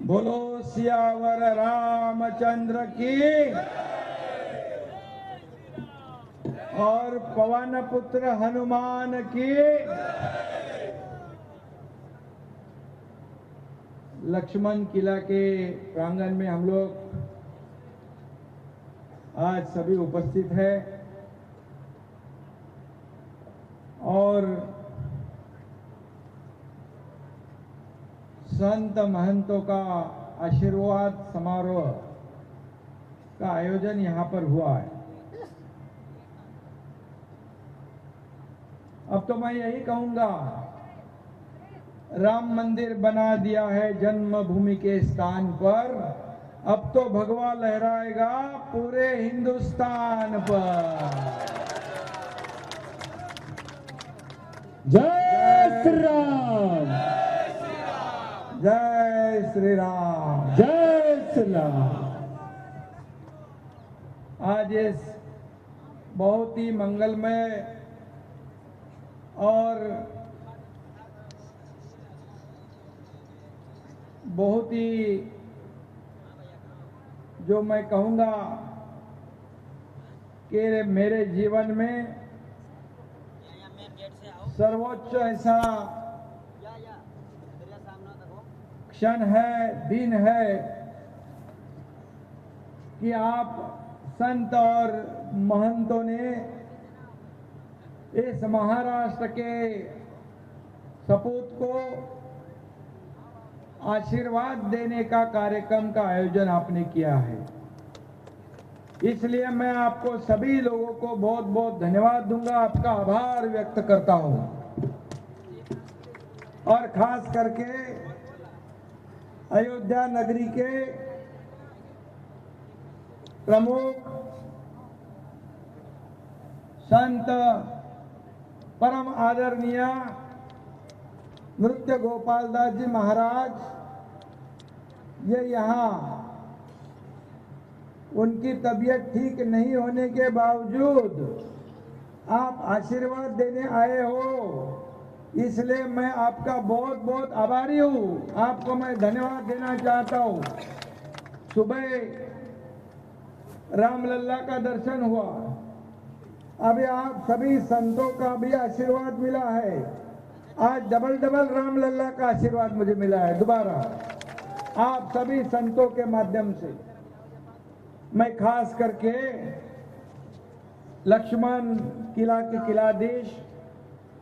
बोलो सियावर रामचंद्र की और पवन पुत्र हनुमान की। लक्ष्मण किला के प्रांगण में हम लोग आज सभी उपस्थित हैं और संत महंतों का आशीर्वाद समारोह का आयोजन यहाँ पर हुआ है। अब तो मैं यही कहूंगा, राम मंदिर बना दिया है जन्मभूमि के स्थान पर, अब तो भगवा लहराएगा पूरे हिंदुस्तान पर। जय श्री राम, जय श्री राम, जय श्री राम। आज इस बहुत ही मंगलमय और बहुत ही, जो मैं कहूंगा कि मेरे जीवन में सर्वोच्च ऐसा क्षण है, दिन है कि आप संत और महंतों ने इस महाराष्ट्र के सपूत को आशीर्वाद देने का कार्यक्रम का आयोजन आपने किया है। इसलिए मैं आपको सभी लोगों को बहुत बहुत धन्यवाद दूंगा, आपका आभार व्यक्त करता हूं। और खास करके अयोध्या नगरी के प्रमुख संत परम आदरणीय नृत्य गोपाल दास जी महाराज, ये यहाँ उनकी तबीयत ठीक नहीं होने के बावजूद आप आशीर्वाद देने आए हो, इसलिए मैं आपका बहुत बहुत आभारी हूँ। आपको मैं धन्यवाद देना चाहता हूँ। सुबह रामलल्ला का दर्शन हुआ, अभी आप सभी संतों का भी आशीर्वाद मिला है। आज डबल डबल रामलल्ला का आशीर्वाद मुझे मिला है दोबारा, आप सभी संतों के माध्यम से। मैं खास करके लक्ष्मण किला के किलाधीश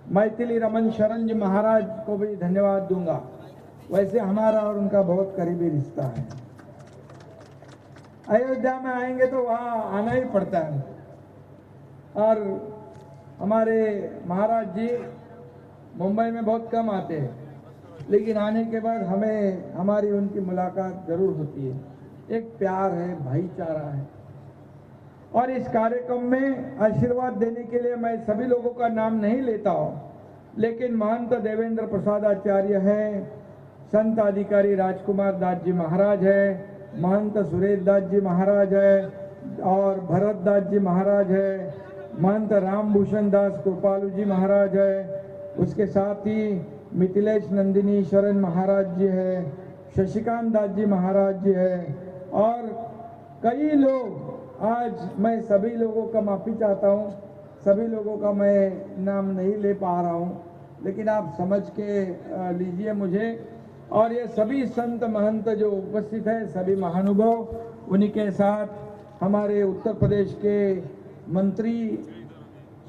मैथिली रमन शरण जी महाराज को भी धन्यवाद दूंगा। वैसे हमारा और उनका बहुत करीबी रिश्ता है। अयोध्या में आएंगे तो वहाँ आना ही पड़ता है। और हमारे महाराज जी मुंबई में बहुत कम आते हैं, लेकिन आने के बाद हमें हमारी उनकी मुलाकात जरूर होती है। एक प्यार है, भाईचारा है। और इस कार्यक्रम में आशीर्वाद देने के लिए मैं सभी लोगों का नाम नहीं लेता हूं, लेकिन महंत देवेंद्र प्रसाद आचार्य हैं, संत अधिकारी राजकुमार दास जी महाराज है, महंत सुरेश दास जी महाराज है और भरत दास जी महाराज है, महंत रामभूषण दास कृपालू जी महाराज है, उसके साथ ही मिथिलेश नंदिनी शरण महाराज जी है, शशिकांत दास जी महाराज जी है और कई लोग। आज मैं सभी लोगों का माफी चाहता हूँ, सभी लोगों का मैं नाम नहीं ले पा रहा हूँ, लेकिन आप समझ के लीजिए मुझे। और ये सभी संत महंत जो उपस्थित हैं, सभी महानुभाव, उन्हीं के साथ हमारे उत्तर प्रदेश के मंत्री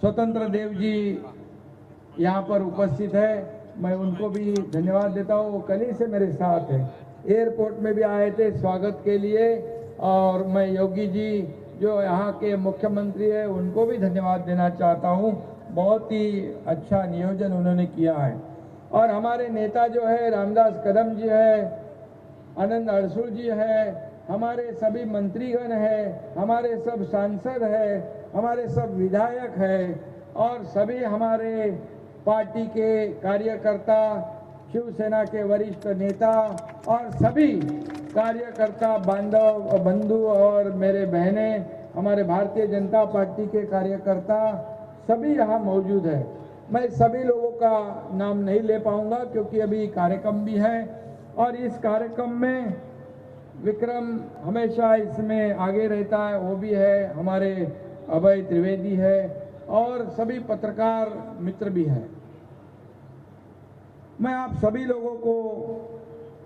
स्वतंत्र देव जी यहाँ पर उपस्थित है, मैं उनको भी धन्यवाद देता हूँ। वो कल ही से मेरे साथ है, एयरपोर्ट में भी आए थे स्वागत के लिए। और मैं योगी जी जो यहाँ के मुख्यमंत्री है, उनको भी धन्यवाद देना चाहता हूँ। बहुत ही अच्छा नियोजन उन्होंने किया है। और हमारे नेता जो है रामदास कदम जी है, आनंद अड़सुल जी है, हमारे सभी मंत्रीगण है, हमारे सब सांसद है, हमारे सब विधायक है और सभी हमारे पार्टी के कार्यकर्ता, शिवसेना के वरिष्ठ नेता और सभी कार्यकर्ता बांधव और बंधु और मेरे बहनें, हमारे भारतीय जनता पार्टी के कार्यकर्ता सभी यहाँ मौजूद है। मैं सभी लोगों का नाम नहीं ले पाऊंगा क्योंकि अभी कार्यक्रम भी है और इस कार्यक्रम में विक्रम हमेशा इसमें आगे रहता है, वो भी है, हमारे अभय त्रिवेदी है और सभी पत्रकार मित्र भी हैं। मैं आप सभी लोगों को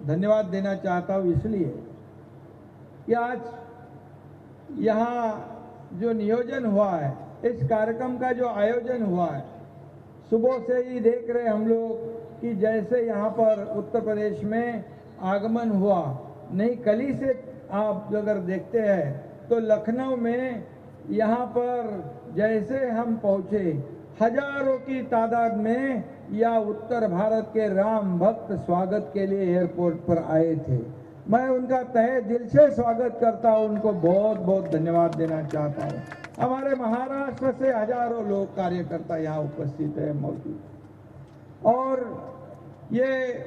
धन्यवाद देना चाहता हूँ इसलिए कि आज यहाँ जो नियोजन हुआ है, इस कार्यक्रम का जो आयोजन हुआ है, सुबह से ही देख रहे हम लोग कि जैसे यहाँ पर उत्तर प्रदेश में आगमन हुआ, नहीं कल ही से आप अगर देखते हैं तो लखनऊ में यहाँ पर जैसे हम पहुँचे, हजारों की तादाद में या उत्तर भारत के राम भक्त स्वागत के लिए एयरपोर्ट पर आए थे। मैं उनका तहे दिल से स्वागत करता हूं, उनको बहुत बहुत धन्यवाद देना चाहता हूं। हमारे महाराष्ट्र से हजारों लोग कार्यकर्ता यहाँ उपस्थित है, मौजूद। और ये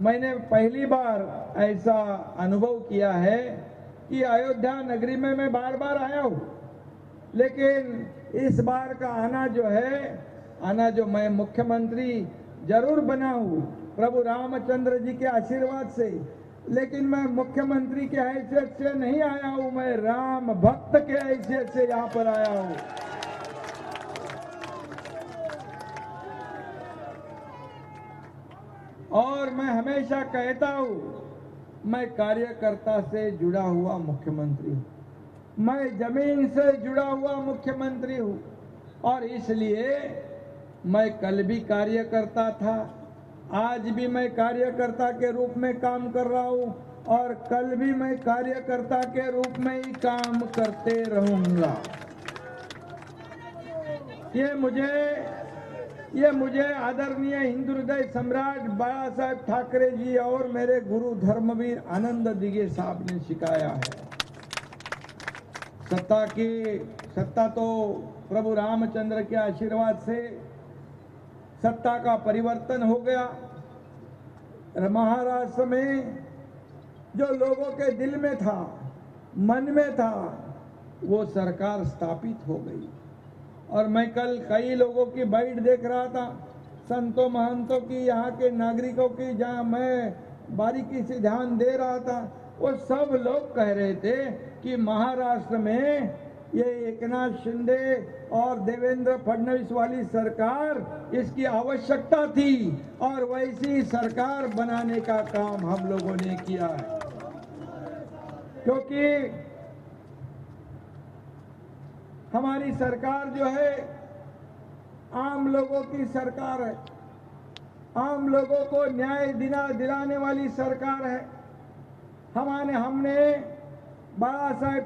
मैंने पहली बार ऐसा अनुभव किया है कि अयोध्या नगरी में मैं बार बार आया हूँ, लेकिन इस बार का आना जो मैं मुख्यमंत्री जरूर बना हूँ प्रभु रामचंद्र जी के आशीर्वाद से, लेकिन मैं मुख्यमंत्री के हैसियत से नहीं आया हूँ, मैं राम भक्त के हैसियत से यहाँ पर आया हूँ। और मैं हमेशा कहता हूँ, मैं कार्यकर्ता से जुड़ा हुआ मुख्यमंत्री हूँ, मैं जमीन से जुड़ा हुआ मुख्यमंत्री हूँ। और इसलिए मैं कल भी कार्यकर्ता था, आज भी मैं कार्यकर्ता के रूप में काम कर रहा हूँ और कल भी मैं कार्यकर्ता के रूप में ही काम करते रहूंगा। ये मुझे आदरणीय हिंदू हृदय सम्राट बाला साहेब ठाकरे जी और मेरे गुरु धर्मवीर आनंद दिघे साहब ने सिखाया है। सत्ता तो प्रभु रामचंद्र के आशीर्वाद से सत्ता का परिवर्तन हो गया। महाराष्ट्र में जो लोगों के दिल में था, मन में था, वो सरकार स्थापित हो गई। और मैं कल कई लोगों की बाइट देख रहा था, संतों महंतों की, यहाँ के नागरिकों की, जहाँ मैं बारीकी से ध्यान दे रहा था, वो सब लोग कह रहे थे कि महाराष्ट्र में ये एकनाथ शिंदे और देवेंद्र फडणवीस वाली सरकार, इसकी आवश्यकता थी और वैसी सरकार बनाने का काम हम लोगों ने किया है। क्योंकि हमारी सरकार जो है आम लोगों की सरकार है, आम लोगों को न्याय दिलाने वाली सरकार है। हमने बाला साहेब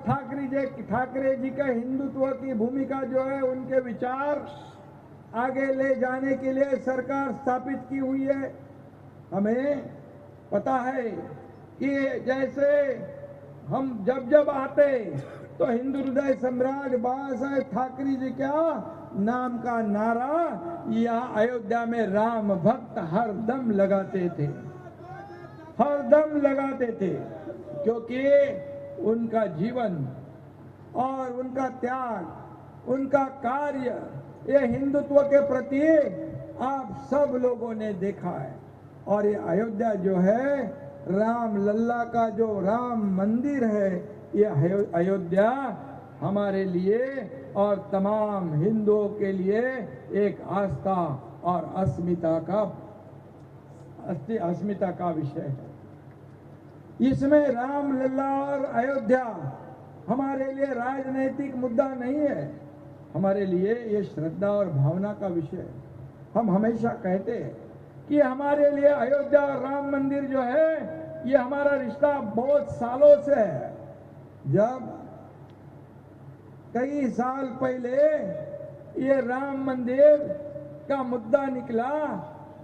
ठाकरे जी का हिंदुत्व की भूमिका जो है, उनके विचार आगे ले जाने के लिए सरकार स्थापित की हुई है। हमें पता है कि जैसे हम जब आते तो हिंदू हृदय सम्राट बाला साहेब ठाकरे जी का नाम का नारा यहाँ अयोध्या में राम भक्त हर दम लगाते थे, क्योंकि उनका जीवन और उनका त्याग, उनका कार्य, ये हिंदुत्व के प्रति आप सब लोगों ने देखा है। और ये अयोध्या जो है, राम लल्ला का जो राम मंदिर है, ये अयोध्या हमारे लिए और तमाम हिंदुओं के लिए एक आस्था और अस्मिता का विषय है। इसमें राम लल्ला और अयोध्या हमारे लिए राजनीतिक मुद्दा नहीं है, हमारे लिए ये श्रद्धा और भावना का विषय है। हम हमेशा कहते हैं कि हमारे लिए अयोध्या और राम मंदिर जो है, ये हमारा रिश्ता बहुत सालों से है। जब कई साल पहले ये राम मंदिर का मुद्दा निकला,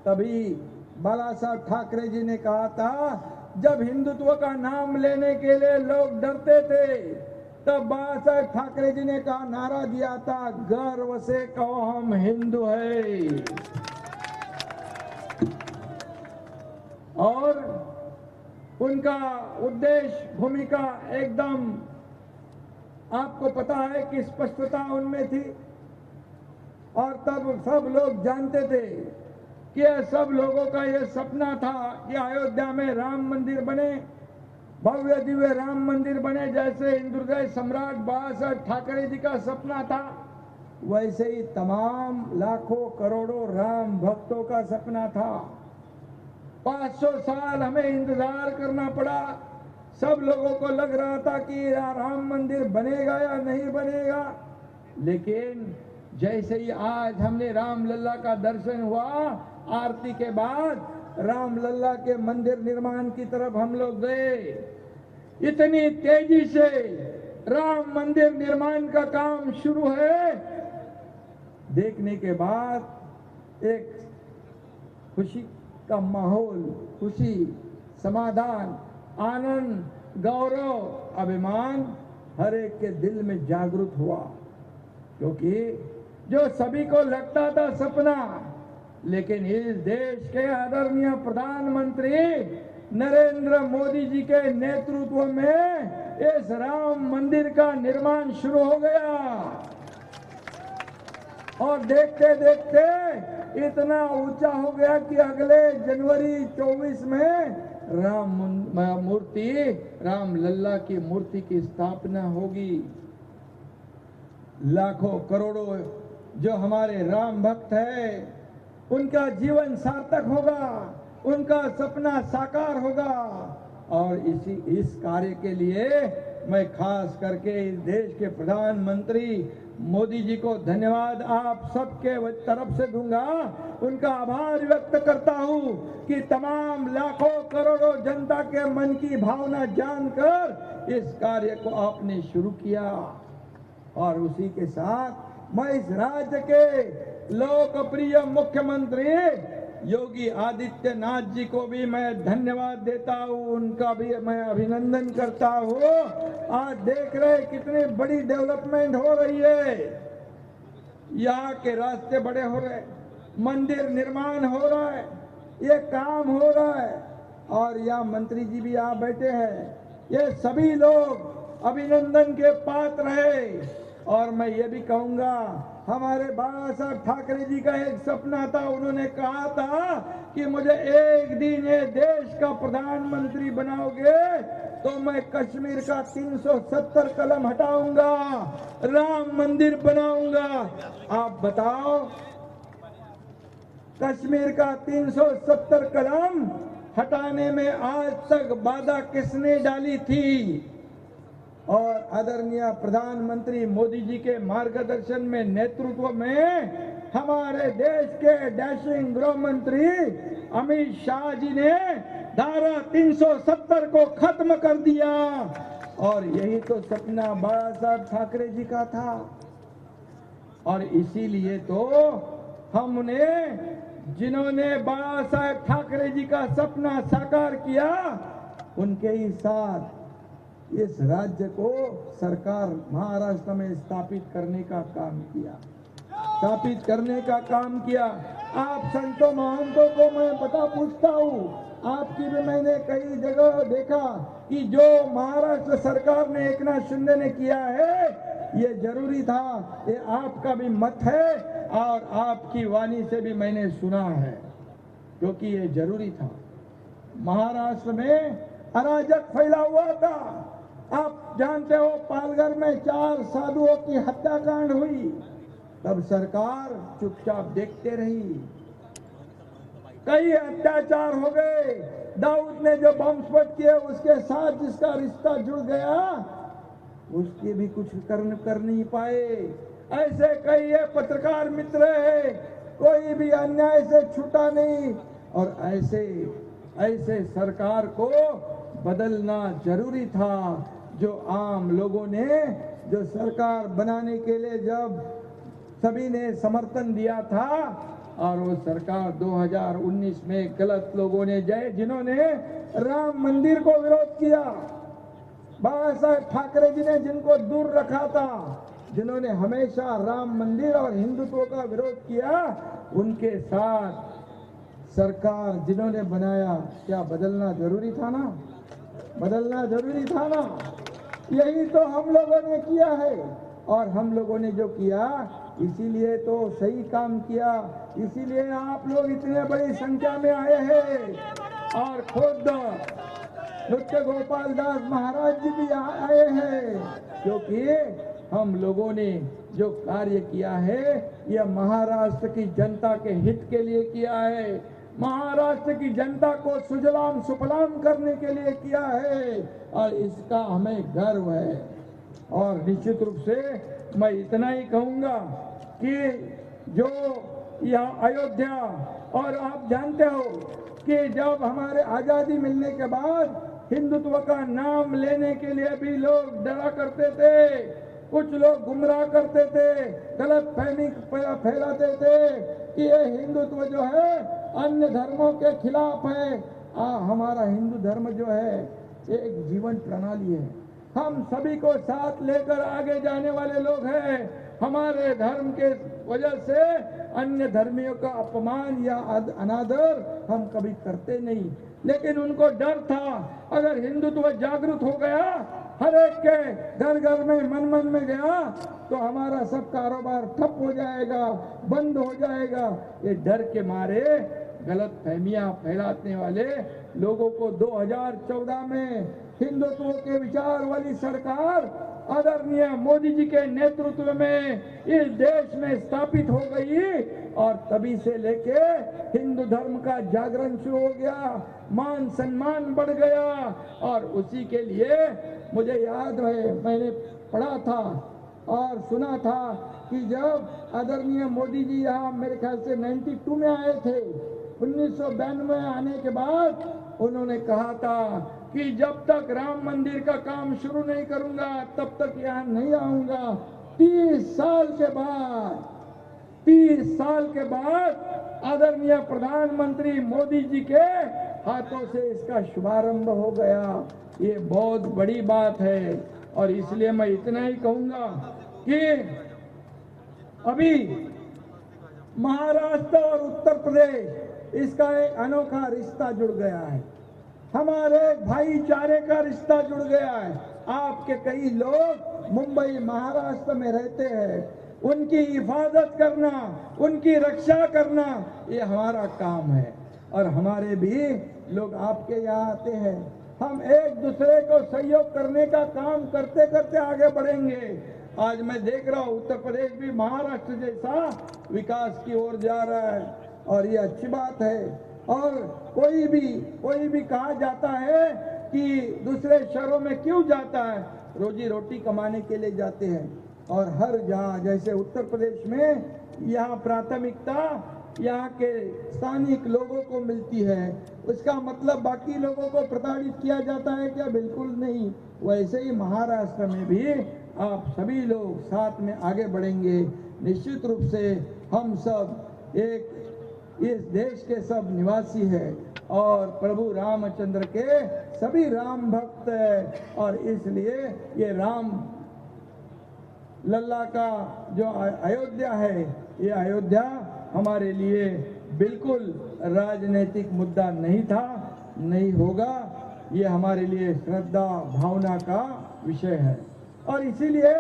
तभी बाला साहब ठाकरे जी ने कहा था, जब हिंदुत्व का नाम लेने के लिए लोग डरते थे, तब बाला साहब ठाकरे जी ने कहा, नारा दिया था, गर्व से कहो हम हिंदू हैं। और उनका उद्देश्य, भूमिका एकदम आपको पता है कि स्पष्टता उनमें थी। और तब सब लोग जानते थे कि सब लोगों का ये सपना था कि अयोध्या में राम मंदिर बने, भव्य दिव्य राम मंदिर बने, जैसे हिंदुहृदय सम्राट बाला साहब ठाकरे जी का सपना था, वैसे ही तमाम लाखों करोड़ों राम भक्तों का सपना था। 500 साल हमें इंतजार करना पड़ा। सब लोगों को लग रहा था कि राम मंदिर बनेगा या नहीं बनेगा, लेकिन जैसे ही आज हमने राम लल्ला का दर्शन हुआ, आरती के बाद राम लल्ला के मंदिर निर्माण की तरफ हम लोग गए। इतनी तेजी से राम मंदिर निर्माण का काम शुरू है, देखने के बाद एक खुशी का माहौल, खुशी, समाधान, आनंद, गौरव, अभिमान हर एक के दिल में जागृत हुआ। क्योंकि जो सभी को लगता था सपना, लेकिन इस देश के आदरणीय प्रधानमंत्री नरेंद्र मोदी जी के नेतृत्व में इस राम मंदिर का निर्माण शुरू हो गया और देखते देखते इतना ऊंचा हो गया कि अगले जनवरी 24 में राम लल्ला की मूर्ति की स्थापना होगी। लाखों करोड़ों जो हमारे राम भक्त हैं, उनका जीवन सार्थक होगा, उनका सपना साकार होगा। और इस कार्य के लिए मैं खास करके इस देश के प्रधानमंत्री मोदी जी को धन्यवाद आप सबके तरफ से दूंगा। उनका आभार व्यक्त करता हूं कि तमाम लाखों करोड़ों जनता के मन की भावना जानकर इस कार्य को आपने शुरू किया। और उसी के साथ मैं इस राज्य के लोकप्रिय मुख्यमंत्री योगी आदित्यनाथ जी को भी मैं धन्यवाद देता हूं, उनका भी मैं अभिनंदन करता हूं। आज देख रहे कितनी बड़ी डेवलपमेंट हो रही है, यहाँ के रास्ते बड़े हो रहे, मंदिर निर्माण हो रहा है, ये काम हो रहा है। और यहाँ मंत्री जी भी यहाँ बैठे हैं, ये सभी लोग अभिनंदन के पात्र है। और मैं ये भी कहूंगा, हमारे बाला साहब ठाकरे जी का एक सपना था, उन्होंने कहा था कि मुझे एक दिन ये देश का प्रधानमंत्री बनाओगे तो मैं कश्मीर का 370 कलम हटाऊंगा, राम मंदिर बनाऊंगा। आप बताओ, कश्मीर का 370 कलम हटाने में आज तक बाधा किसने डाली थी? और आदरणीय प्रधानमंत्री मोदी जी के मार्गदर्शन में, नेतृत्व में हमारे देश के डैशिंग गृह मंत्री अमित शाह जी ने धारा 370 को खत्म कर दिया। और यही तो सपना बाला साहब ठाकरे जी का था। और इसीलिए तो हमने, जिन्होंने बाला साहब ठाकरे जी का सपना साकार किया, उनके ही साथ इस राज्य को सरकार महाराष्ट्र में स्थापित करने का काम किया। आप संतों महंतों को मैं पता पूछता हूँ, आपकी भी मैंने कई जगह देखा कि जो महाराष्ट्र सरकार ने एकनाथ शिंदे ने किया है, ये जरूरी था, ये आपका भी मत है और आपकी वाणी से भी मैंने सुना है, क्योंकि ये जरूरी था। महाराष्ट्र में अराजक फैला हुआ था। आप जानते हो, पालघर में 4 साधुओं की हत्याकांड हुई, तब सरकार चुपचाप देखते रही। कई अत्याचार हो गए, दाऊद ने जो बम स्फोट किए उसके साथ जिसका रिश्ता जुड़ गया, उसके भी कुछ कर नहीं पाए। ऐसे कई पत्रकार मित्र है, कोई भी अन्याय से छूटा नहीं। और ऐसे सरकार को बदलना जरूरी था। जो आम लोगों ने जो सरकार बनाने के लिए जब सभी ने समर्थन दिया था, और वो सरकार 2019 में गलत लोगों ने जिन्होंने राम मंदिर को विरोध किया, बाला साहब ठाकरे जी ने जिनको दूर रखा था, जिन्होंने हमेशा राम मंदिर और हिंदुत्व का विरोध किया, उनके साथ सरकार जिन्होंने बनाया, क्या बदलना जरूरी था ना? बदलना जरूरी था ना? यही तो हम लोगों ने किया है। और हम लोगों ने जो किया, इसीलिए तो सही काम किया, इसीलिए आप लोग इतने बड़ी संख्या में आए हैं। और खुद नृत्य गोपाल दास महाराज जी भी आए हैं, क्योंकि हम लोगों ने जो कार्य किया है यह महाराष्ट्र की जनता के हित के लिए किया है, महाराष्ट्र की जनता को सुजलाम सुफलाम करने के लिए किया है, और इसका हमें गर्व है। और निश्चित रूप से मैं इतना ही कहूंगा कि जो यह अयोध्या, और आप जानते हो कि जब हमारे आजादी मिलने के बाद हिंदुत्व का नाम लेने के लिए भी लोग डरा करते थे, कुछ लोग गुमराह करते थे, गलत फहमी फैलाते थे कि ये हिंदुत्व जो है अन्य धर्मों के खिलाफ है। हमारा हिंदू धर्म जो है ये एक जीवन प्रणाली है, हम सभी को साथ लेकर आगे जाने वाले लोग हैं। हमारे धर्म के वजह से अन्य धर्मियों का अपमान या अनादर हम कभी करते नहीं, लेकिन उनको डर था अगर हिंदुत्व जागृत हो गया, हर एक के घर घर में मन में गया, तो हमारा सब कारोबार ठप हो जाएगा, बंद हो जाएगा। ये डर के मारे गलत फहमियां फैलाने वाले लोगों को 2014 में हिंदुत्व के विचार वाली सरकार आदरणीय मोदी जी के नेतृत्व में इस देश में स्थापित हो गई, और तभी से लेके हिंदू धर्म का जागरण शुरू हो गया, मान सम्मान बढ़ गया। और उसी के लिए मुझे याद है, मैंने पढ़ा था और सुना था कि जब आदरणीय मोदी जी यहाँ मेरे ख्याल से 92 में आए थे, 1992 में आने के बाद उन्होंने कहा था कि जब तक राम मंदिर का काम शुरू नहीं करूंगा तब तक यहाँ नहीं आऊंगा। 30 साल के बाद आदरणीय प्रधानमंत्री मोदी जी के हाथों से इसका शुभारंभ हो गया। ये बहुत बड़ी बात है, और इसलिए मैं इतना ही कहूंगा कि अभी महाराष्ट्र और उत्तर प्रदेश इसका एक अनोखा रिश्ता जुड़ गया है, हमारे भाईचारे का रिश्ता जुड़ गया है। आपके कई लोग मुंबई महाराष्ट्र में रहते हैं, उनकी हिफाजत करना, उनकी रक्षा करना ये हमारा काम है, और हमारे भी लोग आपके यहाँ आते हैं। हम एक दूसरे को सहयोग करने का काम करते करते आगे बढ़ेंगे। आज मैं देख रहा हूँ उत्तर प्रदेश भी महाराष्ट्र जैसा विकास की ओर जा रहा है, और ये अच्छी बात है। और कोई भी कहा जाता है कि दूसरे शहरों में क्यों जाता है, रोजी रोटी कमाने के लिए जाते हैं। और हर जहाँ जैसे उत्तर प्रदेश में यहाँ प्राथमिकता यहाँ के स्थानिक लोगों को मिलती है, उसका मतलब बाकी लोगों को प्रताड़ित किया जाता है क्या? बिल्कुल नहीं। वैसे ही महाराष्ट्र में भी आप सभी लोग साथ में आगे बढ़ेंगे। निश्चित रूप से हम सब एक इस देश के सब निवासी है, और प्रभु रामचंद्र के सभी राम भक्त है, और इसलिए ये राम लल्ला का जो अयोध्या है, ये अयोध्या हमारे लिए बिल्कुल राजनीतिक मुद्दा नहीं था, नहीं होगा। ये हमारे लिए श्रद्धा भावना का विषय है, और इसीलिए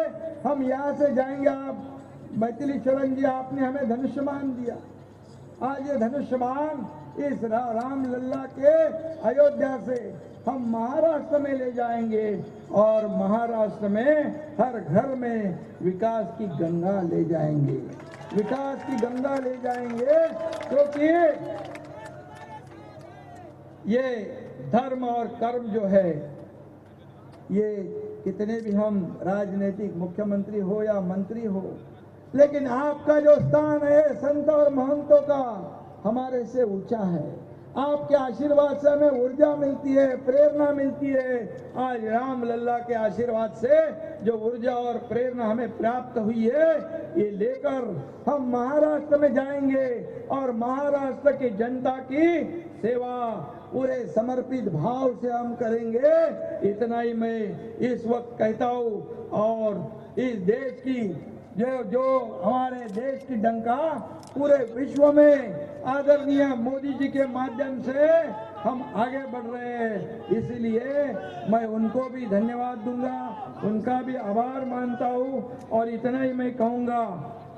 हम यहाँ से जाएंगे। आप मैथिली शरण जी, आपने हमें धनुष्यमान दिया। आज ये धनुष्यमान इस राम लल्ला के अयोध्या से हम महाराष्ट्र में ले जाएंगे, और महाराष्ट्र में हर घर में विकास की गंगा ले जाएंगे, विकास की गंगा ले जाएंगे। क्योंकि ये धर्म और कर्म जो है, ये कितने भी हम राजनीतिक मुख्यमंत्री हो या मंत्री हो, लेकिन आपका जो स्थान है संत और महंतों का हमारे से ऊंचा है। आपके आशीर्वाद से हमें ऊर्जा मिलती है, प्रेरणा मिलती है। आज राम लल्ला के आशीर्वाद से जो ऊर्जा और प्रेरणा हमें प्राप्त हुई है, ये लेकर हम महाराष्ट्र में जाएंगे, और महाराष्ट्र की जनता की सेवा पूरे समर्पित भाव से हम करेंगे। इतना ही मैं इस वक्त कहता हूँ। और इस देश की जो हमारे देश की डंका पूरे विश्व में आदरणीय मोदी जी के माध्यम से हम आगे बढ़ रहे हैं, इसलिए मैं उनको भी धन्यवाद दूंगा, उनका भी आभार मानता हूँ। और इतना ही मैं कहूँगा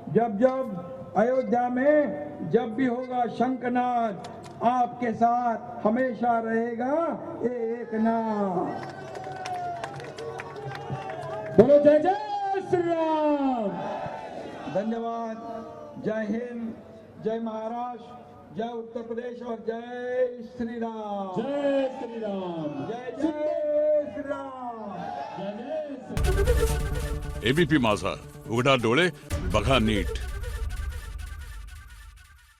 जब जब अयोध्या में जब भी होगा शंखनाद, आपके साथ हमेशा रहेगा ये एकनाथ। बोलो जय जय श्री राम। धन्यवाद। जय हिंद, जय महाराष्ट्र, जय उत्तर प्रदेश और जय श्री राम। जय श्री राम। जय जय श्री राम। जय जय श्री राम। एबीपी माझा, उघडा डोळे बघा नीट.